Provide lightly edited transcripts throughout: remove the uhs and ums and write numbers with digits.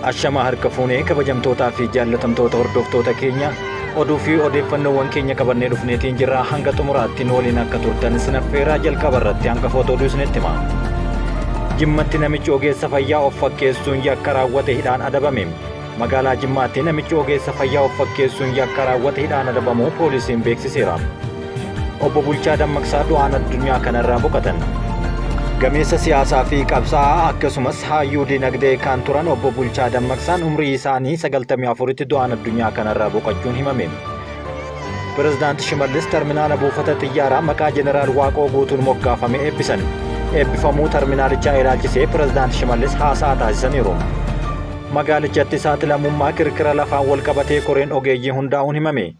Ashama harka fuunee kabajamtootaa fi jaallatamtoota hordoftoota keenya oduu fi odeeffannoowwan keenya qabannee dhufneetiin jirra hanga xumuraatti waliin akka turtan sinaffeeraa jalqaba irratti hangafoota oduu isinitti hima. Jimmatti namichi ogeessa fayyaa of fakkeessuun yakka raawwate hidhaan adabame. Magaalaa Jimmaatti namichi ogeessa fayyaa of fakkeessuun yakka raawwate hidhaan adabamuu poolisiin beeksiseera. Obbo Bulchaa Dammaqsaa du'aan addunyaa kanarraa boqotan. Gameessa siyaasaa fi qabsaa'aa akkasumas hayyuu dinagdee kan turan Obbo Bulchaa Dammaqsaan umrii isaanii 94tti du'aan addunyaa kanarraa boqochuun himame. Pireezidaantii Shimallis terminaala buufata xiyyaaraa maqaa Jeneraal Waaqoo Guutuun moggaafame eebbisan. Eebbifamuu terminaalichaa ilaalchisee pireezidaantii Shimallis haasaa taasisaniiru. Magaalichatti saaxilamummaa kirkira lafaan wal qabatee koreen ogeeyyii hundaa'uun himame.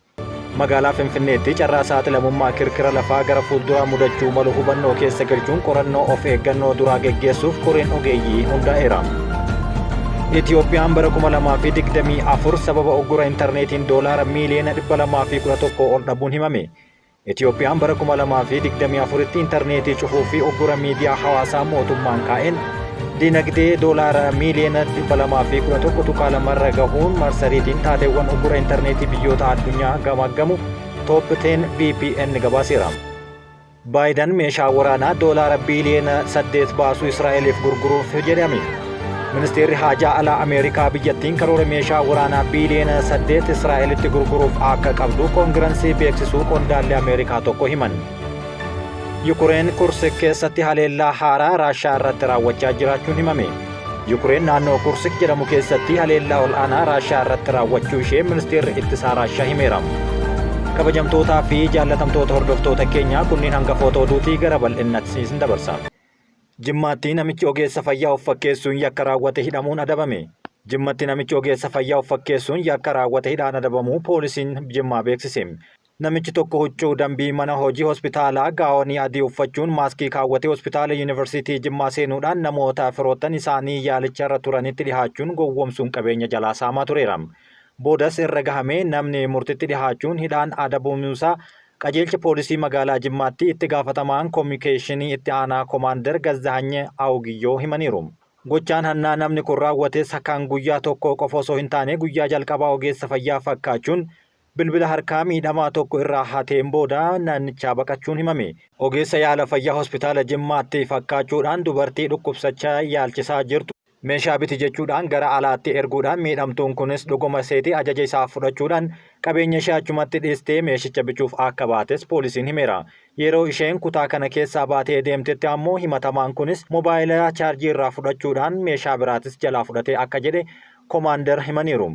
Magaalaa Finfinneetti carraa saaxilamummaa kirkira lafaa gara fuulduraa mudachuu malu hubannoo keessa galchuun qorannoo of eeggannoo duraa geggeessuuf koreen ogeeyyii hundaa'eera. Itiyoophiyaan bara 2024 sababa uggura intarneetiin doolaara miiliyoona 211 ol dhabuun himame. Itiyoophiyaan bara 2024tti intarneetii cufuu fi uggura miidiyaa hawaasaa mootummaan kaa'een dinagdee doolaara miiliyoona 211 tuqaa lamarra gahuun marsariitiin taateewwan uggura intarneetii biyyoota addunyaa gamaggamu Top 10 VPN gabaaseera. Baayiden meeshaa waraanaa doolaara biiliyoona 8 baasuu Israa'eliif gurguruuf jedhame. Ministeerri Haajaa Alaa Ameerikaa biyyattiin karoora meeshaa waraanaa biiliyoona 8 Israa'elitti gurguruuf akka qabdu koongirensii beeksisuu qondaalli Ameerikaa tokko himan. Yukureen Kursik keessatti haleellaa haaraa Raashaa irratti raawwachaa jiraachuun himame. Yukureen naannoo Kursik jedhamu keessatti haleellaa ol'aanaa Raashaa irratti raawwachuu ishee ministeerri ittisaa Raashaa himeera. Kabajamtootaa fi jaallatamtoota hordoftoota keenyaa kunniin hangafoota oduutii gara bal'inatti isin dabarsa. Jimmaatti namichi ogeessa fayyaa of fakkeessuun yakka raawwate hidhamuun adabame. Jimmatti namichi ogeessa fayyaa of fakkeessuun yakka raawwate hidhaan adabamuu poolisiin Jimmaa beeksise. Namichi tokko huccuu dambii mana hojii hospitaalaa gaa'onii adii uffachuun maaskii kaawwatee hospitaala yuunivarsiitii Jimmaa seenuudhaan namoota firoottan isaanii yaalicha irra turanitti dhihaachuun gowwoomsuun qabeenya jalaa saamaa tureera. Boodas irra gahamee namni murtitti dhihaachuun hidhaan adabamuusaa qajeelcha poolisii magaalaa Jimmaatti itti gaafatamaan koominikeeshinii itti aanaa koomaandar Gazzaany Awugiyyoo himaniiru. Gochaan hannaa namni kun raawwates kan guyyaa tokko qofa osoo hin taane guyyaa jalqabaa ogeessa fayyaa fakkaachuun bilbila harkaa miidhamaa tokko irraa hateen booda naannichaa baqachuun himame. Ogeessa yaala fayyaa hospitaala Jimmaatti fakkaachuudhaan dubartii dhukkubsachaa yaalchisaa jirtu meeshaa biti jechuudhaan gara alaatti erguudhaan miidhamtuun kunis dhuguma seetii ajaja isaa fudhachuudhaan qabeenya ishee achumatti dhiistee meeshicha bichuuf akka baates poolisiin himeera. Yeroo isheen kutaa kana keessaa baatee deemtetti ammoo himatamaan kunis moobaayilaa chaarjii irraa fudhachuudhaan meeshaa biraatis jalaa fudhatee akka jedhe koomaandar himaniiru.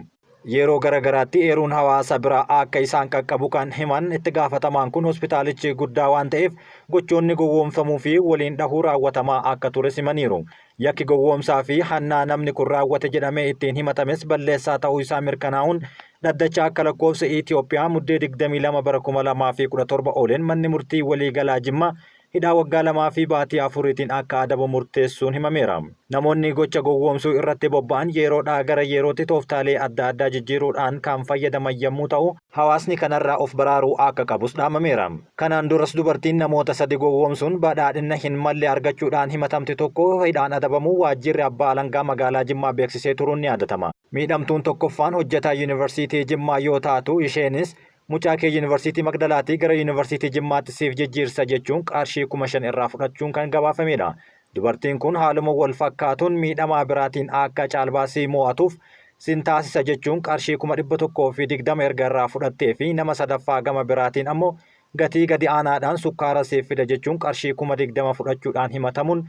Yeroo garagaraatti eeruun hawaasa biraa akka isaan qaqqabu kan himan itti gaafatamaan kun hospitaalichi guddaa waan ta'eef gochoonni gowwoomfamuu fi waliin dhahuu raawwatamaa akka tures himaniiru. Yakki gowwoomsaa fi hannaa namni kun raawwate jedhamee ittiin himatames balleessaa ta'uu isaa mirkanaa'uun dhaddacha akka lakkoofsa Itiyoophiyaa muddee 22 bara 2017 ooleen manni murtii waliigalaa Jimmaa hidhaa waggaa 2 fi baatii 4tiin akka adabu murteessuun himameera. Namoonni gocha gowwoomsuu irratti bobba'an yeroodhaa gara yerootti tooftaalee adda addaa jijjiiruudhaan kan fayyadaman yommuu ta'u, hawaasni kanarraa of baraaruu akka qabus dhaamameera. Kanaan duras dubartiin namoota 3 gowwoomsuun badhaadhina hin malle argachuudhaan himatamte tokko hidhaan adabamuu waajjirri abbaa alangaa magaalaa Jimmaa beeksisee turuun ni yaadatama. Miidhamtuun tokkoffaan hojjetaa yuunivarsiitii Jimmaa yoo taatu isheenis mucaa kee yuunivarsiitii Magdalaatii gara yuunivarsiitii Jimmaatti siif jijjiirsa jechuun qarshii 5,000 irraa fudhachuun kan gabaafamedha. Dubartiin kun haaluma wal fakkaatuun miidhamaa biraatiin akka caalbaasii mo'atuuf sin taasisa jechuun qarshii 120 erga irraa fudhattee fi nama sadaffaa gama biraatiin ammoo gatii gadi aanaadhaan sukkaara siif fida jechuun qarshii 20 fudhachuudhaan himatamuun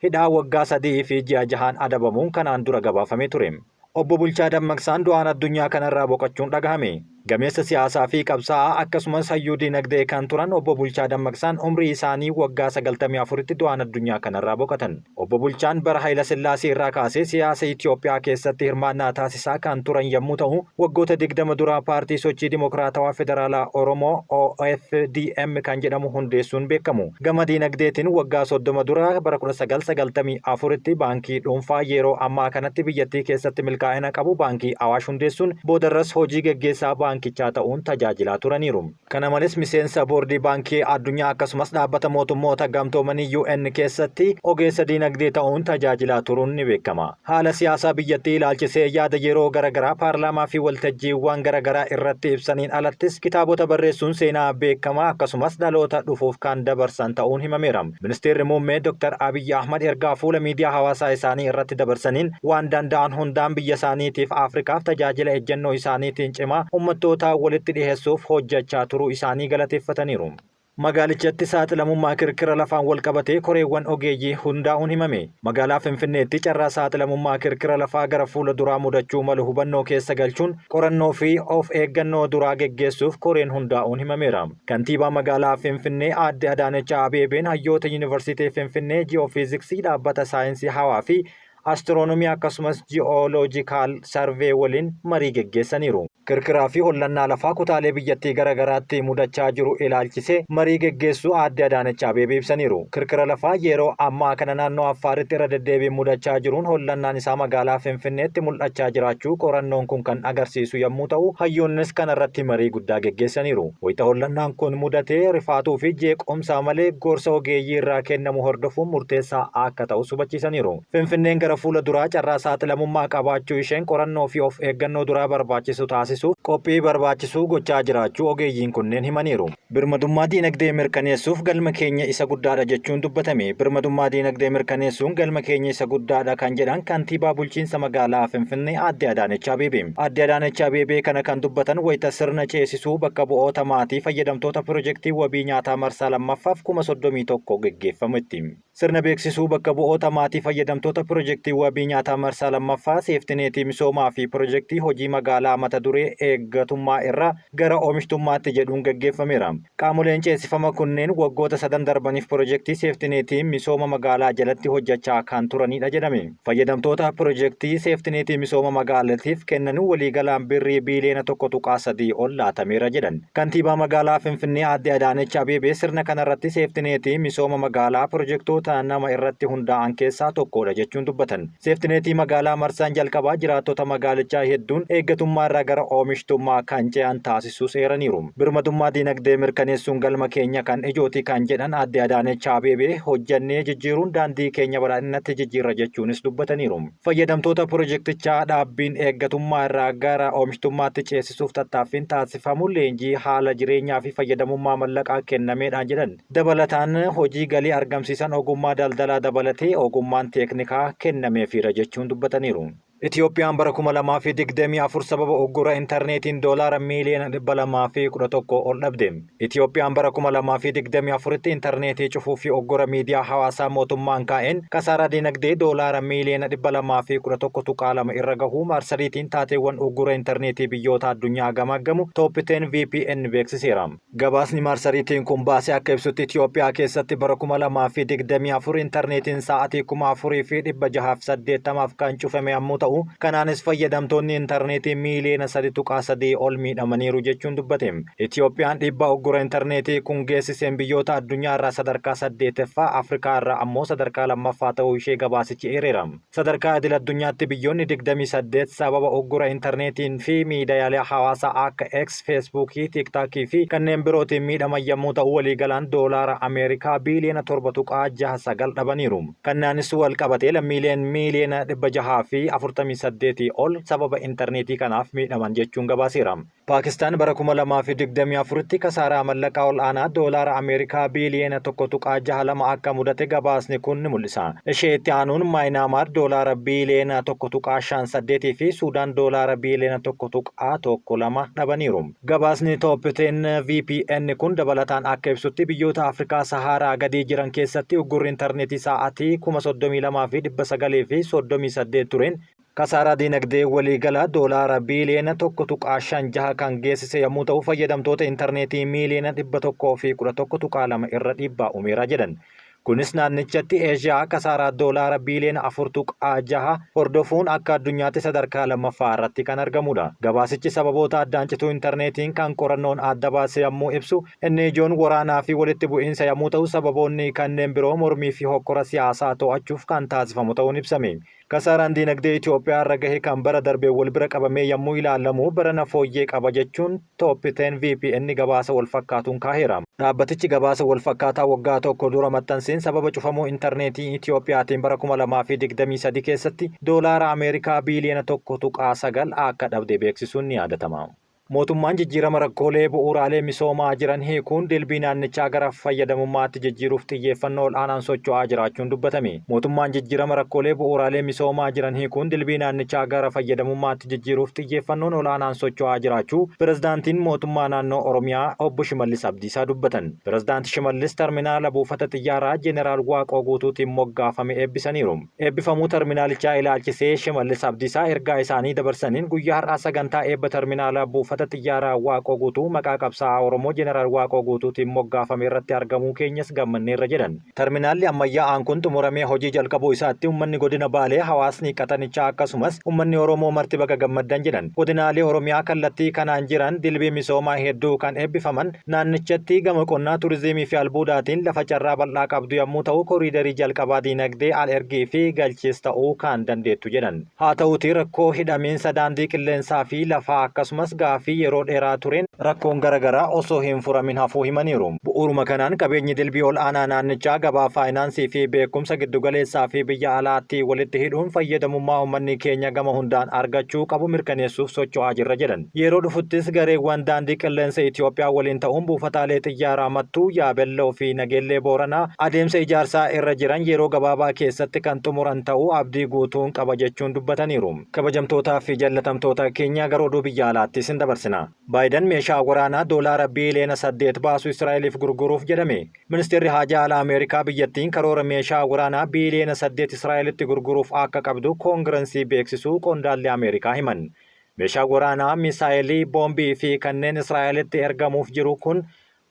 hidhaa waggaa 3 fi ji'a 6 adabamuun kanaan dura gabaafamee ture. Obbo Bulchaa Dammaqsaan du'aan addunyaa kanarraa boqochuun dhagahame. Gameessa siyaasaa fi qabsaa'aa akkasumas hayyuu dinagdee kan turan Obbo Bulchaa Dammaqsaan umrii isaanii waggaa 94tti du'aan addunyaa kanarraa boqotan. Obbo Bulchaan bara Hayila Sillaasee irraa kaasee siyaasa Itiyoophiyaa keessatti hirmaannaa taasisaa kan turan yommuu ta'u, waggoota 20 duraa paartii sochii dimokiraatawaa federaalaa Oromoo OFDM kan jedhamu hundeessuun beekamu. Gama dinagdeetiin waggaa 30 dura bara 1994tti baankii dhuunfaa yeroo ammaa kanatti biyyattii keessatti milkaa'ina qabu baankii Awaash hundeessuun boodarras hojii geggeessaa baankii baankichaa ta'uun tajaajilaa turaniiru. Kana malees miseensa boordii baankii addunyaa akkasumas dhaabbata mootummoota gamtoomanii UN keessatti ogeessa diinagdee ta'uun tajaajilaa turuun ni beekama. Haala siyaasaa biyyattii ilaalchisee yaada yeroo garaagaraa paarlaamaa fi waltajjiiwwan garaagaraa irratti ibsaniin alattis kitaabota barreessuun seenaa beekamaa akkasumas dhaloota dhufuuf kan dabarsan ta'uun himameera. Ministeerri muummee Dr. Abiy Ahmad ergaa fuula miidiyaa hawaasaa isaanii irratti dabarsaniin waan danda'an hundaan biyya isaaniitiif Afrikaaf tajaajila ejjennoo isaaniitiin cimaa uummattoota walitti dhiheessuuf hojjechaa turuu isaanii galateeffataniiru. Magaalichatti saaxilamummaa kirkira lafaan wal qabatee koreewwan ogeeyyii hundaa'uun himame. Magaalaa Finfinneetti carraa saaxilamummaa kirkira lafaa gara fuula duraa mudachuu malu hubannoo keessa galchuun qorannoo fi of eeggannoo duraa geggeessuuf koreen hundaa'uun himameera. Kantiibaa magaalaa Finfinnee aadde Adaanech Abeebeen hayyoota Yuunivarsiitii Finfinnee Ji'oofiiziksii dhaabbata saayinsii hawaa fi astiroonomii akkasumas ji'ooloojikaal sarvee waliin marii geggeessaniiru. Kirkiraa fi hollannaa lafaa kutaalee biyyattii garaagaraatti mudachaa jiru ilaalchisee marii geggeessuu aadde Adaanech Abeebee ibsaniiru. Kirkira lafaa yeroo ammaa kana naannoo Affaaritti irra deddeebiin mudachaa jiruun hollannaan isaa magaalaa Finfinneetti mul'achaa jiraachuu qorannoon kun kan agarsiisu yommuu ta'u, hayyoonnis kanarratti marii guddaa geggeessaniiru. Wayita hollannaan kun mudatee rifaatuu fi jeequmsaa malee gorsa ogeeyyii irraa kennamu hordofuun murteessaa akka ta'u hubachiisaniiru. Finfinneen gara fuula duraa carraa saaxilamummaa qabaachuu isheen qorannoo fi of eeggannoo duraa barbaachisu taasisuuf qophii barbaachisuu gochaa jiraachuu ogeeyyiin kunneen himaniiru. Birmadummaa diinagdee mirkaneessuuf galma keenya isa guddaadha jechuun dubbatame. Birmadummaa diinagdee mirkaneessuun galma keenya isa guddaadha kan jedhan kantiibaa bulchiinsa magaalaa Finfinnee aadde Adaanech Abeebee. Aadde Adaanech Abeebee kana kan dubbatan wayita sirna ceesisuu bakka bu'oota maatii fayyadamtoota pirojektii wabii nyaataa marsaa lammaffaaf 31,000 geggeeffametti. Sirna beeksisuu bakka bu'oota maatii fayyadamtoota pirojektii wabii nyaataa marsaa lammaffaa seeftineetii misoomaa fi pirojektii hojii magaalaa mata duree eeggatummaa irraa gara oomishtummaatti jedhuun geggeeffameera. Qaamoleen ceesifama kunneen waggoota 3 darbaniif pirojektii seeftineetii misooma magaalaa jalatti hojjechaa kan turanidha jedhame. Fayyadamtoota pirojektii seeftineetii misooma magaalaatiif kennan waliigalaan birrii biiliyoona 1.3 ol laatameera jedhan. Kantiibaa magaalaa Finfinnee aadde Adaanech Abeebee sirna kanarratti seeftineetii misooma magaalaa pirojektoota nama irratti hundaa'an keessaa tokkodha jechuun dubbatan. Seeftineetii magaalaa marsaan jalqabaa jiraattota magaalichaa hedduun eeggatummaa irraa gara oomishtummaa kan ce'an taasisuu seeraniiru. Birmadummaa diinagdee mirkaneessuun galma keenya kan ijooti kan jedhan aadde Adaanech Abeebee hojjannee jijjiiruun daandii keenya badhaadhinatti jijjiirra jechuunis dubbataniiru. Fayyadamtoota pirojektichaa dhaabbiin eeggatummaa irraa gara oomishtummaatti ceesisuuf tattaaffiin taasifamu leenjii haala jireenyaa fi fayyadamummaa mallaqaa kennameedhaan jedhan. Dabalataan hojii galii argamsiisan ogummaa daldalaa dabalatee ogummaan teeknikaa kennameefiira jechuun dubbataniiru. Itiyoophiyaan bara 2024 sababa uggura intarneetiin doolaara miiliyoona 211 ol dhabde. Itiyoophiyaan bara 2024tti intarneetii cufuu fi uggura miidiyaa hawaasaa mootummaan kaa'een kasaaraa dinagdee doolaara miiliyoona 211 irra gahuu marsariitiin taateewwan uggura intarneetii biyyoota addunyaa gamaggamu Top 10 VPN beeksiseera. Gabaasni marsariitiin kun baasee akka ibsutti Itiyoophiyaa keessatti bara 2024 intarneetiin sa'aatii 4,680 kan cufame yommuu ta'u, kanaanis fayyadamtoonni intarneetii miiliyoona 3.3 ol miidhamaniiru jechuun dubbate. Itiyoophiyaan dhiibbaa uggura intarneetii kun geessiseen biyyoota addunyaa irraa sadarkaa 8ffaa, Afrikaa irraa ammoo sadarkaa 2ffaa ta'uu ishee gabaasichi eereera. Sadarkaa idil addunyaatti biyyoonni 28 sababa uggura intarneetiin fi miidiyaalee hawaasaa akka X, Feesbuukii, Tiiktaakii fi kanneen birootiin miidhaman yommuu ta'u waliigalaan doolaara Ameerikaa biiliyoona 7.69 dhabaniiru. Kannaanis wal qabatee lammiileen miiliyoona 600 fi 48 ol sababa intarneetii kanaaf miidhaman jechuun gabaaseera. Paakistaan bara 2024tti kasaaraa mallaqaa ol aanaa doolaara Ameerikaa biiliyoona 1.62 akka mudate gabaasni kun ni mul'isa. Isheetti aanuun Maayinaamaar doolaara biiliyoona 1.58 fi Suudaan doolaara biiliyoona 1.12 dhabaniiru. Gabaasni Top 10 VPN kun dabalataan akka ibsutti biyyoota Afrikaa Saharaa gadii jiran keessatti uggurri intarneetii sa'aatii 32,938 tureen kasaaraa dinagdee waliigalaa doolaara biiliyoona 1.56 kan geessise yommuu ta'u fayyadamtoota intarneetii miiliyoona 111.2 irra dhiibbaa uumeera jedhan. Kunis naannichatti Eeshiyaa kasaaraa doolaara biiliyoona 4.6 hordofuun akka addunyaatti sadarkaa lammaffaa irratti kan argamudha. Gabaasichi sababoota addaan cituu intarneetiin kan qorannoon adda baase yommuu ibsu inni ijoon waraanaa fi walitti bu'iinsa yommuu ta'u sababoonni kanneen biroo mormii fi hokkora siyaasaa to'achuuf kan taasifamu ta'uun ibsame. Kasaaraan diinagdee Itoophiyaa irra gahe kan bara darbee wal bira qabamee yommuu ilaalamu barana fooyyee qaba jechuun Toophiten VPN gabaasa wal fakkaatuun kaaheera. Dhaabbatichi gabaasa wal fakkaataa waggaa tokko dura maxxanseen sababa cufamuu intarneetii Itoophiyaatiin bara 2023 keessatti doolaara Ameerikaa biiliyoona 1.9 akka dhabde beeksisuun ni yaadatama. Mootummaan jijjiirama rakkoolee bu'uuraalee misoomaa jiran hiikuun dilbii naannichaa gara fayyadamummaatti jijjiiruuf xiyyeeffannoo ol'aanaan socho'aa jiraachuun dubbatame. Mootummaan jijjiirama rakkoolee bu'uuraalee misoomaa jiran hiikuun dilbii naannichaa gara fayyadamummaatti jijjiiruuf xiyyeeffannoon ol'aanaan socho'aa jiraachuu pirezidaantiin mootummaa naannoo Oromiyaa obbo Shimallis Abdiisaa dubbatan. Pirezidaanti Shimallis terminaala buufata xiyyaaraa Jeneraal Waaqoo Guutuutiin moggaafame eebbisaniiru. Eebbifamuu terminaalichaa ilaalchisee Shimallis Abdiisaa ergaa isaanii dabarsaniin guyyaa har'aa sagantaa eebba terminaala buufata xiyyaaraa Waaqoo Guutuu maqaa qabsaa'aa Oromoo Jeneraal Waaqoo Guutuutiin moggaafame irratti argamuu keenyas gammanneerra jedhan. Terminaalli ammayyaa'aan kun xumuramee hojii jalqabuu isaatti uummanni godina Baalee, hawaasni Qaxanichaa akkasumas uummanni Oromoo marti baga gammaddan jedhan. Godinaalee Oromiyaa kallattii kanaan jiran dilbii misoomaa hedduu kan eebbifaman naannichatti gama qonnaa, turizimii fi albuudaatiin lafa carraa bal'aa qabdu yommuu ta'u koriidarii jalqabaa diinagdee al ergii fi galchees ta'uu kan dandeettu jedhan. Haa ta'uutii rakkoo hidhamiinsa daandii qilleensaa fi lafaa akkasumas gaafii yeroo dheeraa tureen rakkoon garaagaraa osoo hin furamin hafuu himaniiru. Bu'uuruma kanaan qabeenyi dilbii ol aanaa naannichaa gabaa faayinaansii fi beekumsa giddugaleessaa fi biyya alaatti walitti hidhuun fayyadamummaa uummanni keenya gama hundaan argachuu qabu mirkaneessuuf socho'aa jirra jedhan. Yeroo dhufuttis gareewwan daandii qilleensa Itoophiyaa waliin ta'uun buufataalee xiyyaaraa Mattuu, Yaabelloo fi Nageellee Booranaa adeemsa ijaarsaa irra jiran yeroo gabaabaa keessatti kan xumuran ta'uu abdii guutuun qaba jechuun dubbataniiru. Kabajamtootaa fi jaalatamtoota keenya gara oduu biyya alaatti isin dabarsina. Baayiden meeshaa waraanaa doolaara biiliyoona 8 baasuu Israa'eliif gurguruuf jedhame. Ministeerri haajaa alaa Ameerikaa biyyattiin karoora meeshaa waraanaa biiliyoona 8 Israa'elitti gurguruuf akka qabdu koongirensii beeksisuu qondaalli Ameerikaa himan. Meeshaa waraanaa misaayilii, boombii fi kanneen Israa'elitti ergamuuf jiru kun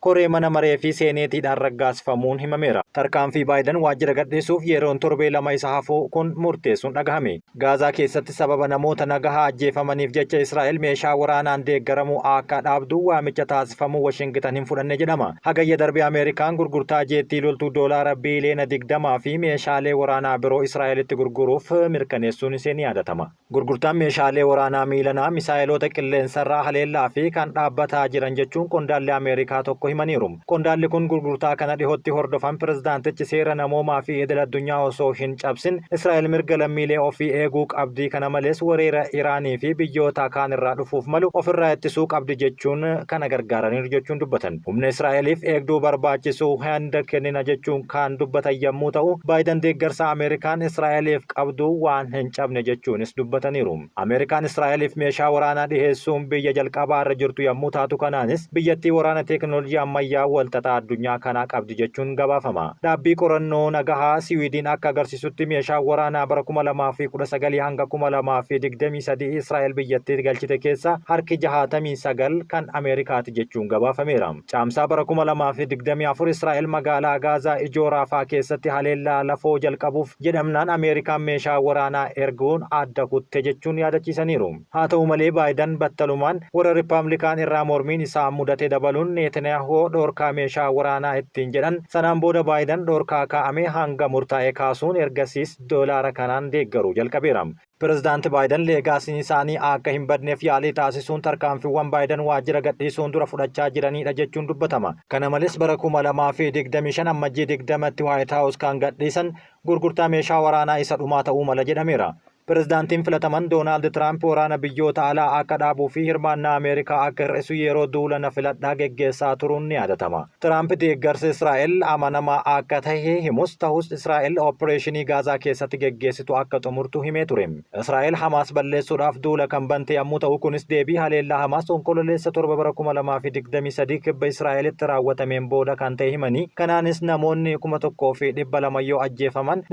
koree mana maree fi seeneetiidhaan raggaasifamuun himameera. Tarkaanfii Baayiden waajjira gadhiisuuf yeroon torbee lama isa hafuu kun murteessuun dhagahame. Gaazaa keessatti sababa namoota nagahaa ajjeefamaniif jecha Israa'el meeshaa waraanaan deeggaramuu akka dhaabdu waamicha taasifamuu Washington hin fudhanne jedhama. Hagayya darbee Ameerikaan gurgurtaa jeettii loltuu doolaara biiliyoona 20 fi meeshaalee waraanaa biroo Israa'elitti gurguruuf mirkaneessuun ishee ni yaadatama. Gurgurtaan meeshaalee waraanaa miilanaa, misaayiloota qilleensarraa haleellaa fi kan dhaabbataa jiran jechuun qondaalli Ameerikaa tokko himaniiru. Qondaalli kun gurgurtaa kana dhihootti hordofan pirezidaantichi seera namoomaa fi idil addunyaa osoo hin cabsin Israa'el mirga lammiilee ofii eeguu qabdi. Kana malees weerara Iraanii fi biyyoota kaan irraa dhufuuf malu ofirraa ittisuu qabdi jechuun kana gargaaraniiru jechuun dubbatan. Humna Israa'eliif eegduu barbaachisu hunda kennina jechuun kan dubbatan yommuu ta'u, Baayiden deeggarsa Ameerikaan Israa'eliif qabdu waan hin cabne jechuunis dubbataniiru. Ameerikaan Israa'eliif meeshaa waraanaa dhiheessuun biyya jalqabaa irra jirtu yommuu taatu, kanaanis biyyattii waraana teekinooloojii ammayyaa walxaxaa addunyaa kanaa qabdi jechuun gabaafama. Dhaabbii qorannoo nagahaa Siwiidiin akka agarsiisutti meeshaa waraanaa bara 2019 hanga 2023 Israa'el biyyattii galchite keessa harki 69 kan Ameerikaati jechuun gabaafameera. Caamsaa bara 2024 Israa'el magaalaa Gaazaa ijoo Raafaa keessatti haleellaa lafoo jalqabuuf jedhamnaan Ameerikaan meeshaa waraanaa erguun adda kutte jechuun yaadachiisaniiru. Haa ta'u malee Baayiden battalumaan warra Rippaabilikaan irraa mormiin isaa mudate dabaluun Netanyaahuu dhoorkaa meeshaa waraanaa ittiin jedhan sanaan booda Baayiden dhoorkaa kaa'ame hanga murtaa'e kaasuun ergasiis doolaara kanaan deeggaruu jalqabeera. Pirezidaanti Baayiden leegaasiin isaanii akka hin badneef yaalii taasisuun tarkaanfiiwwan Baayiden waajjira gadhiisuun dura fudhachaa jiranidha jechuun dubbatama. Kana malees bara 2025 ammajjii 20tti Waayit Haawus kan gadhiisan gurgurtaa meeshaa waraanaa isa dhumaa ta'uu mala jedhameera. Pirezidaantiin filataman Doonaald Tiraamp waraana biyyoota alaa akka dhaabuu fi hirmaannaa Ameerikaa akka hir'isu yeroo duula na filadhaa geggeessaa turuun ni yaadatama. Tiraamp deeggarsa Israa'el amanamaa akka ta'e himus ta'us Israa'el oopereeshinii Gaazaa keessatti geggeessitu akka xumurtu himee ture. Israa'el Hamaas balleessuudhaaf duula kan bante yommuu ta'u, kunis deebii haleellaa Hamaas onkololeessa 7 bara 2023 kibba Israa'elitti raawwatameen booda kan ta'e himanii, kanaanis namoonni 1,200 yoo ajjeefaman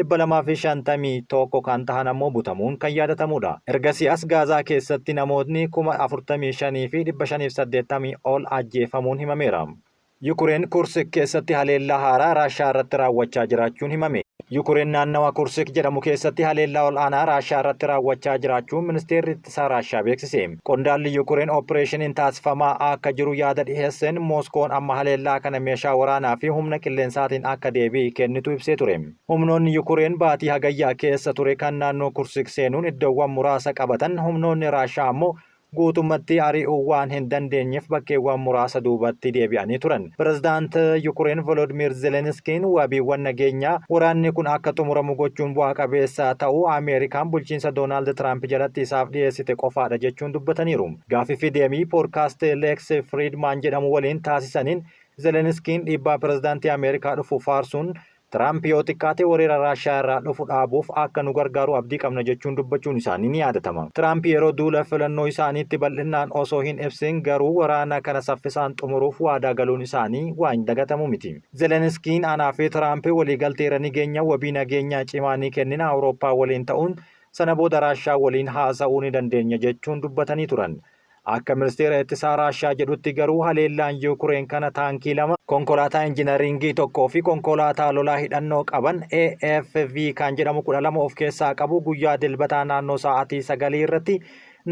251 kan tahan ammoo butamu kan yaadatamudha. Ergasiis Gaazaa keessatti namootni 45,000 fi 580 ol ajjeefamuun himameera. Yukureen Kursk keessatti haleellaa haaraa Raashaa irratti raawwachaa jiraachuun himame. Yukureen naannawa Kursik jedhamu keessatti haleellaa ol'aanaa Raashiyaa irratti raawwachaa jiraachuun ministeerri ittisaa Raashiyaa beeksise. Qondaalli Yukureen ooppireeshiniin taasifamaa akka jiru yaada dhiheesseen Mooskoon amma haleellaa kana meeshaa waraanaa fi humna qilleensaatiin akka deebii kennitu ibsee ture. Humnoonni Yukureen baatii hagayyaa keessa ture kan naannoo Kursik seenuun iddoowwan muraasa qabatan humnoonni Raashiyaa ammoo guutummaatti ari'uu waan hin dandeenyeef bakkeewwan muraasa duubatti deebi'anii turan. Pirezidaant Yukureen Volodimir Zelenskiin wabiiwwan nageenyaa waraanni kun akka xumuramu gochuun bu'aa qabeessa ta'uu Ameerikaan bulchiinsa Doonaald Tiraamp jalatti isaaf dhiyeessite qofaadha jechuun dubbataniiru. Gaaffii fi deebii poodkaast Lex Friedman jedhamu waliin taasisaniin Zelenskiin dhiibbaa pirezidaantii Ameerikaa dhufu faarsuun Tiraamp yoo xiqqaate weerara Raashiyaa irraa dhufu dhaabuuf akka nu gargaaru abdii qabna jechuun dubbachuun isaanii ni yaadatama. Tiraamp yeroo duula filannoo isaaniitti bal'inaan osoo hin ibsin garuu waraana kana saffisaan xumuruuf waadaa galuun isaanii waan dagatamu miti. Zelenskiin anaa fi Tiraamp waliigalteera nageenya wabii nageenyaa cimaa ni kennina Awurooppaa waliin ta'uun sana booda Raashiyaa waliin haasa'uu ni dandeenya jechuun dubbatanii turan. Akka ministeera ittisaa Raashiyaa jedhutti garuu haleellaan Yukureen kana taankii 2, konkolaataa injinaringii 1 fi konkolaataa lolaa hidhannoo qaban AFV kan jedhamu 12 of keessaa qabu guyyaa dilbataa naannoo sa'aatii 9 irratti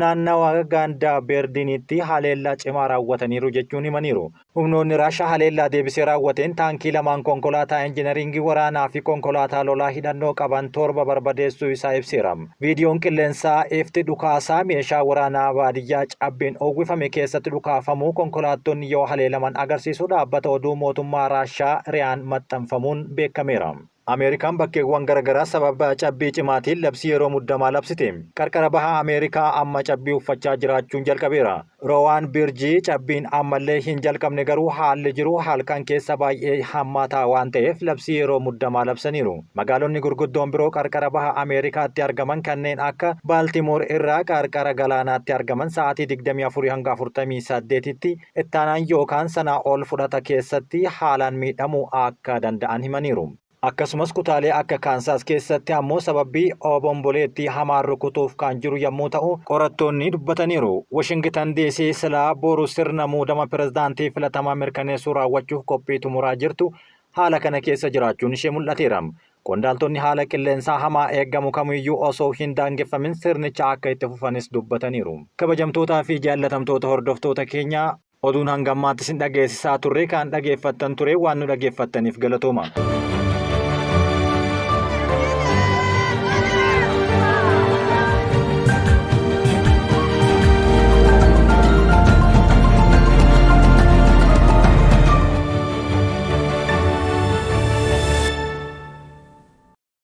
naannawa Gaandaa Beerdinitti haleellaa cimaa raawwataniiru jechuun himaniiru. Humnoonni Raashiyaa haleellaa deebisee raawwateen taankii 2 konkolaataa injinaringii waraanaa fi konkolaataa lolaa hidhannoo qaban 7 barbadeessuu isaa ibseera. Viidiyoon qilleensaa ifti dhukaasaa meeshaa waraanaa baadiyyaa cabbiin uwwifame keessatti dhukaafamuu konkolaattonni yoo haleelaman agarsiisu dhaabbata oduu mootummaa Raashiyaa Riyaan maxxanfamuun beekameera. Ameerikaan bakkeewwan garaagaraa sababa cabbii cimaatiin labsii yeroo muddamaa labsite. Qarqara bahaa Ameerikaa amma cabbii uffachaa jiraachuun jalqabeera. Roowaan Birjii cabbiin ammallee hin jalqabne garuu haalli jiru halkan keessa baay'ee hammaataa waan ta'eef labsii yeroo muddamaa labsaniiru. Magaalonni gurguddoon biroo qarqara bahaa Ameerikaatti argaman kanneen akka Baaltimoor irraa qarqara galaanaatti argaman sa'aatii 24 hanga 48tti ittaanaan yookaan sanaa ol fudhata keessatti haalaan miidhamuu akka danda'an himaniiru. Akkasumas kutaalee akka Kaansaas keessatti ammoo sababii obomboleettii hamaan rukutuuf kan jiru yommuu ta'u qorattoonni dubbataniiru. Washington DC silaa boru sirna muudama pirezidaantii filatamaa mirkaneessuu raawwachuuf qophii xumuraa jirtu haala kana keessa jiraachuun ishee mul'ateera. Qondaaltonni haala qilleensaa hamaa eeggamu kamiyyuu osoo hin daangeffamin sirnicha akka itti fufanis dubbataniiru. Kabajamtootaa fi jaallatamtoota hordoftoota keenya oduun hanga ammaatti isin dhageessisaa turre kan dhageeffattan ture waan nu dhageeffattaniif galatooma.